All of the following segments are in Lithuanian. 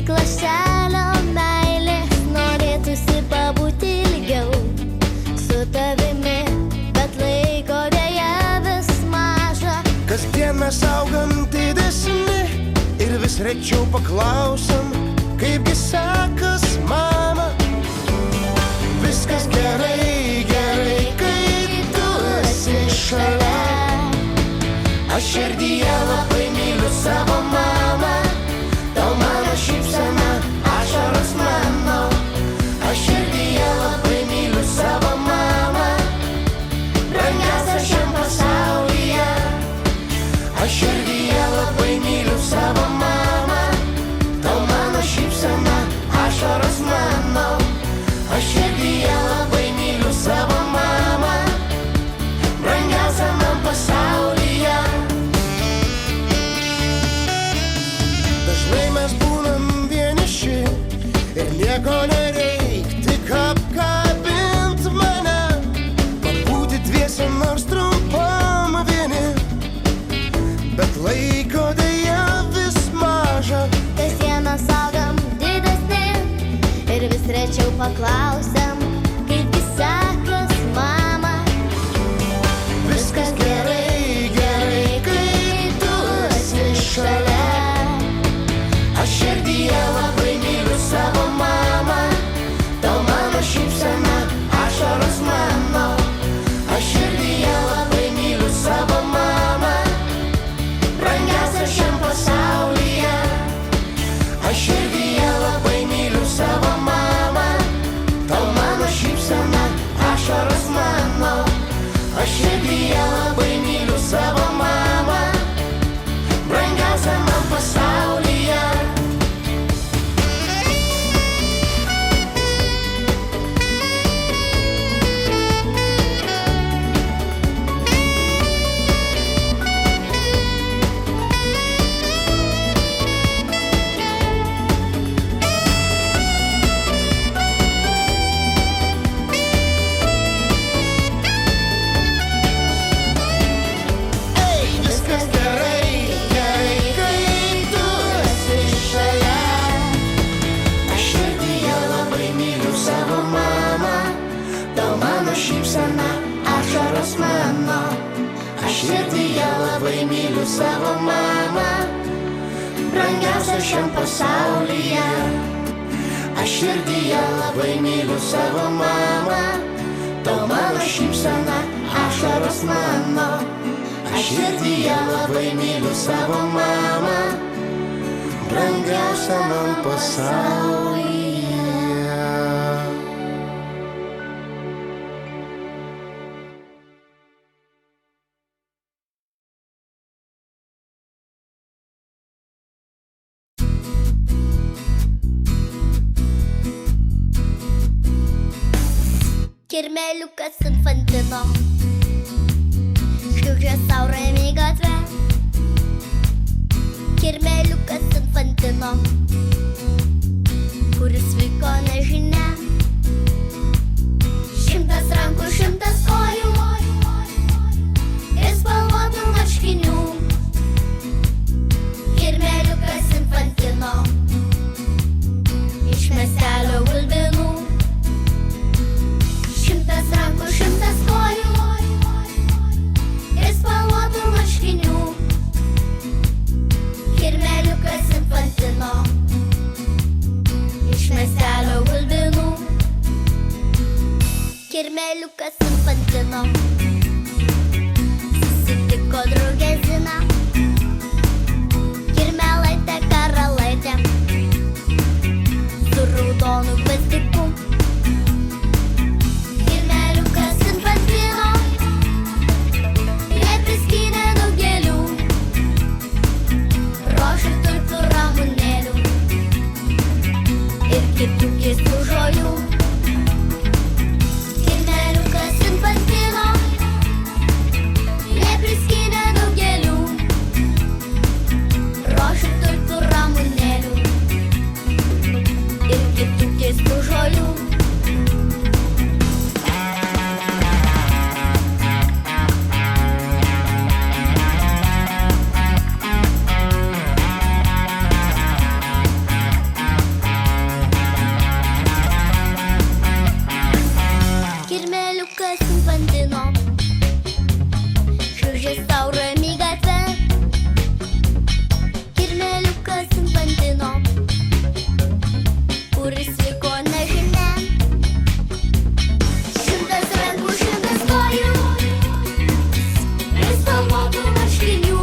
tik lašelio meilės, norėtųsi pabūti ilgiau su tavimi, bet laiko deja vis maža. Kasdien mes augam didesni ir vis rečiau paklausam, kaipgi sekas, mama. Viskas gerai, gerai, kai tu esi šalia. Aš širdyje labai myliu savo mamą, tau mano šypsena, ašaros mano. Aš širdyje labai myliu savo mamą, brangiausia šiam pasaulyje. Aš širdyje labai myliu savo mamą, tau mano šypsena, ašaros mano. Aš širdyje labai myliu savo mamą, brangiausia man pasaulyje. Dažnai mes būnam vieniši ir nieko nereik, tik apkabint mane, pabūti dviese nors trumpam vieni, bet laiko deja vis maža. Kasdieną augam didesni ir vis rečiau paklausiam, kaipgi sekas, mama. Viskas gerai, gerai, kai tu esi šalia. Aš širdyje labai myliu savo mamą, tau mano šypsena, ašaros mano. Aš širdyje labai myliu savo mamą, brangiausia šiam pasaulyje. Aš širdyje labai myliu savo mamą, tau mano šypsena, ašaros mano. Aš širdyje labai myliu savo mamą, brangiausia man pasaulyje. Viskas gerai, gerai, kai tu esi šalia. Aš širdyje labai myliu savo mamą, tau mano šypsena, ašaros mano. Aš širdyje labai myliu savo mamą, brangiausia šiam pasaulyje. Aš širdyje labai myliu savo mamą, tau mano šypsena, ašaros mano. Aš širdyje labai myliu savo mamą, brangiausia man pasaulyje. Kirmeliukas infantino šliaužia sau ramiai gatve. Kirmeliukas infantino, kuris vyko nežinia. 100 rankų, 100 kojų ir spalvotų marškinių. Kirmeliukas infantino iš miestelio Gulbinų. 100 rankų, 100 kojų Leidžia sau ramiai gatve kirmėliukas infantino, kuris liko nežinia. 100 rankų, 100 kojų ir spalvotų marškinių.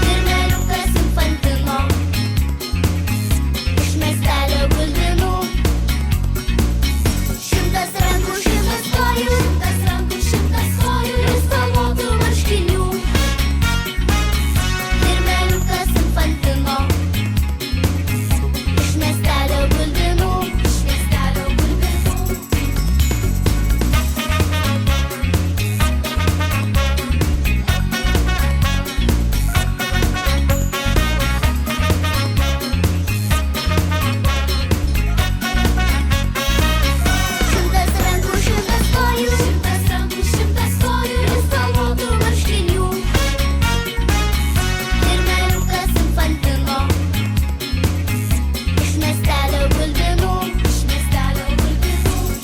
Kirmėliukas infantino iš miestelio gulbinų. 100 rankų, 100 kojų, 100 rankų, 100 kojų ir spalvotų marškinių. Kirmėliukas infantino iš miestelio gulbinų. Iš miestelio gulbinų. Šimtas rankų, 100 kojų, 100 rankų, 100 kojų ir spalvotų marškinių. Kirmėliukas infantino iš miestelio gulbinų. Iš miestelio gulbinų.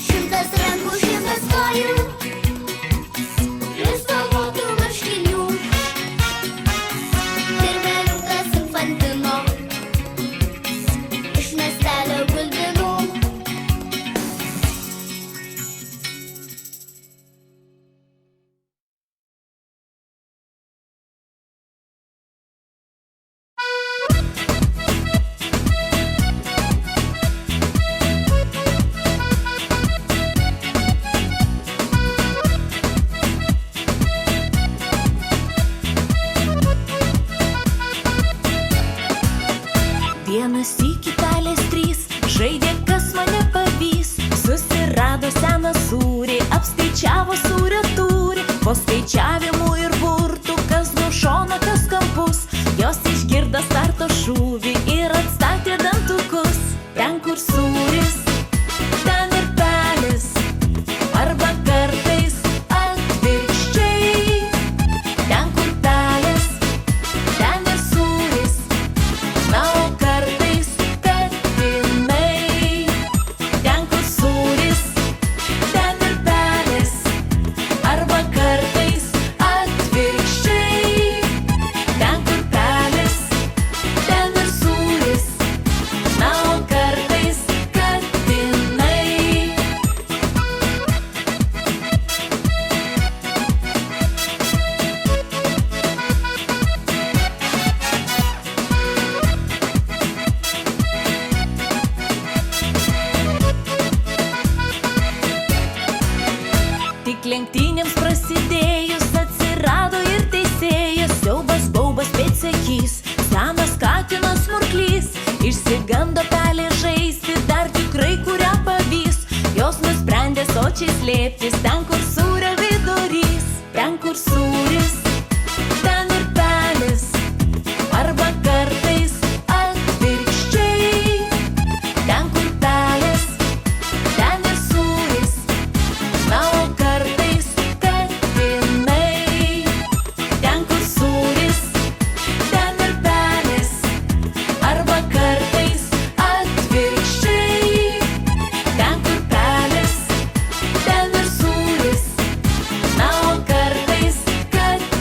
100 rankų, 100 kojų ir spalvotų marškinių. Kirmėliukas infantino iš miestelio gulbinų. Vienas sykį pelės 3 žaidė, kas mane pavys. Susirado seną sūrį, apskaičiavo sūrio tūrį. Po skaičiavimų ir burtų, kas nuo šono, kas kampus, jos išgirdo starto šūvį ir atstatė dantukus. Ten, kur sūris, ten ir pelės, arba kartais atvirkščiai. Ten, kur pelės, ten ir sūris, na o kartais katinai. Ten, kur sūris, ten ir pelės, arba kartais atvirkščiai. Ten, kur pelės, ten ir sūris, na o kartais katinai. Tik lenktynėms prasidėjus atsirado ir teisėjas. Siaubas, baubas, pėdsekys, senas katinas murklys. Išsigando pelė žaisti, dar tikrai kurią pavys. Jos nusprendė sočiai slėptis ten, kur sūrio vidurys. Ten, kur sūris, ten ir pelės, arba kartais atvirkščiai. Ten, kur pelės, ten ir sūris, na o kartais katinai. Ten, kur sūris, ten ir pelės, arba kartais atvirkščiai. Ten, kur pelės, ten ir sūris, na o kartais katinai.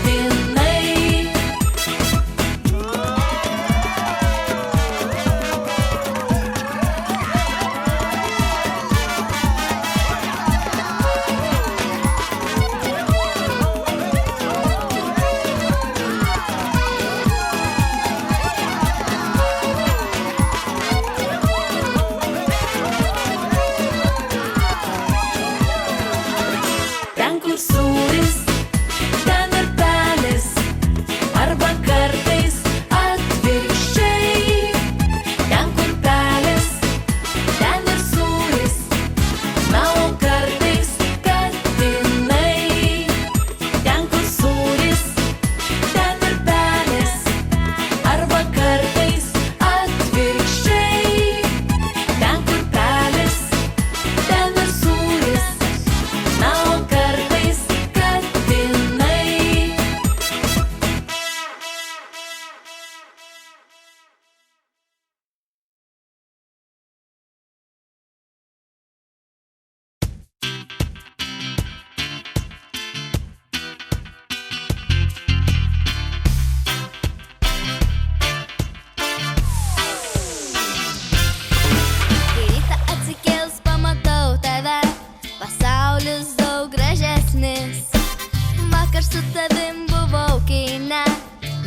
Vakar su tavim buvau kine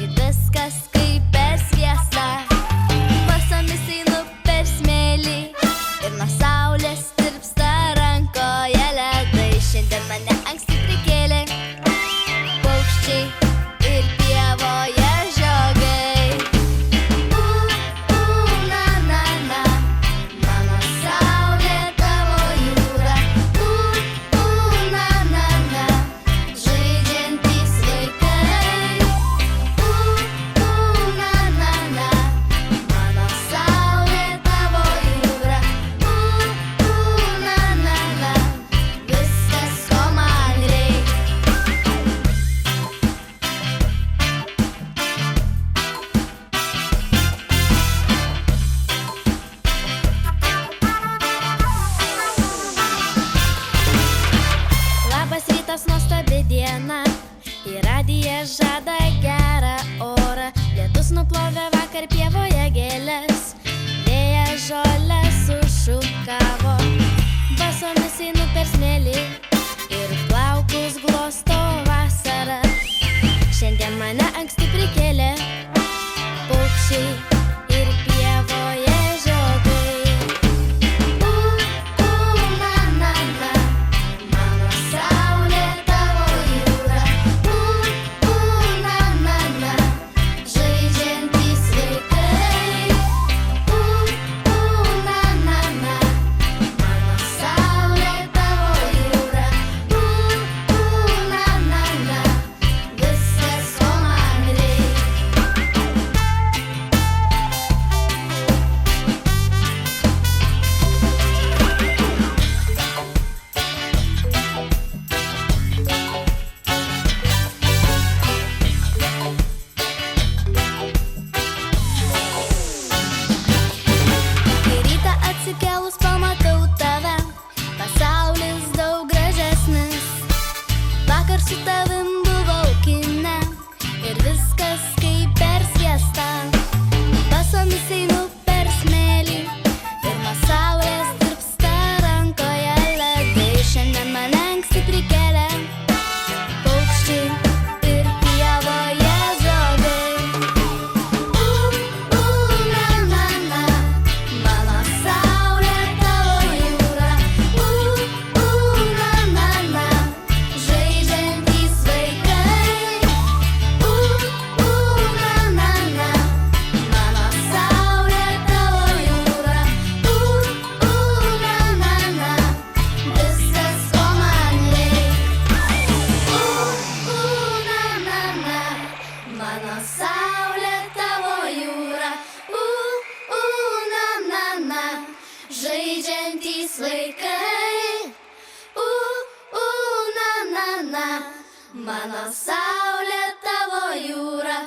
ir viskas kaip per sviestą. Basomis einu per smėlį ir nuo saulės tirpsta rankoje ledai. Šiandien mane anksti prikėlė paukščiai ir pievoje žiogai. Na, na, na, mano saulė, tavo jūra. Na, na, na, žaidžiantys vaikai. Na, na, na, mano saulė, tavo jūra. Na, na, na, viskas, ko man reik. Labas rytas, nuostabi diena. Į radiją žada gerą orą. Lietus nuplovė vakar pievoje gėlės. Vėjas žolės sušukavo. Basomis einu per smėlį ir plaukus glosto vasara. Šiandien mane anksti prikėlė paukščiai ir pievoje žiogai. Na, na, na, mano saulė, tavo jūra. Na, na, na, žaidžiantys vaikai. Na, na, na, mano saulė, tavo jūra. Na, na, na, viskas, ko man reik. Kai rytą atsikėlus pamatau tave, pasaulis daug gražesnis. Vakar su tavim buvau kine ir viskas kaip per sviestą. Basomis einu per smėlį ir nuo saulės tirpsta rankoje ledai. Šiandien mane anksti prikėlė paukščiai ir pievoje žiogai. Na, na, na, mano saulė, tavo jūra. Na, na, na, žaidžiantys vaikai. Na, na, na, mano saulė, tavo jūra. Na, na, na, viskas, ko man reik. Na, na, na, mano saulė, tavo jūra. Na, na, na, žaidžiantys vaikai. Na, na, na, mano saulė, tavo jūra.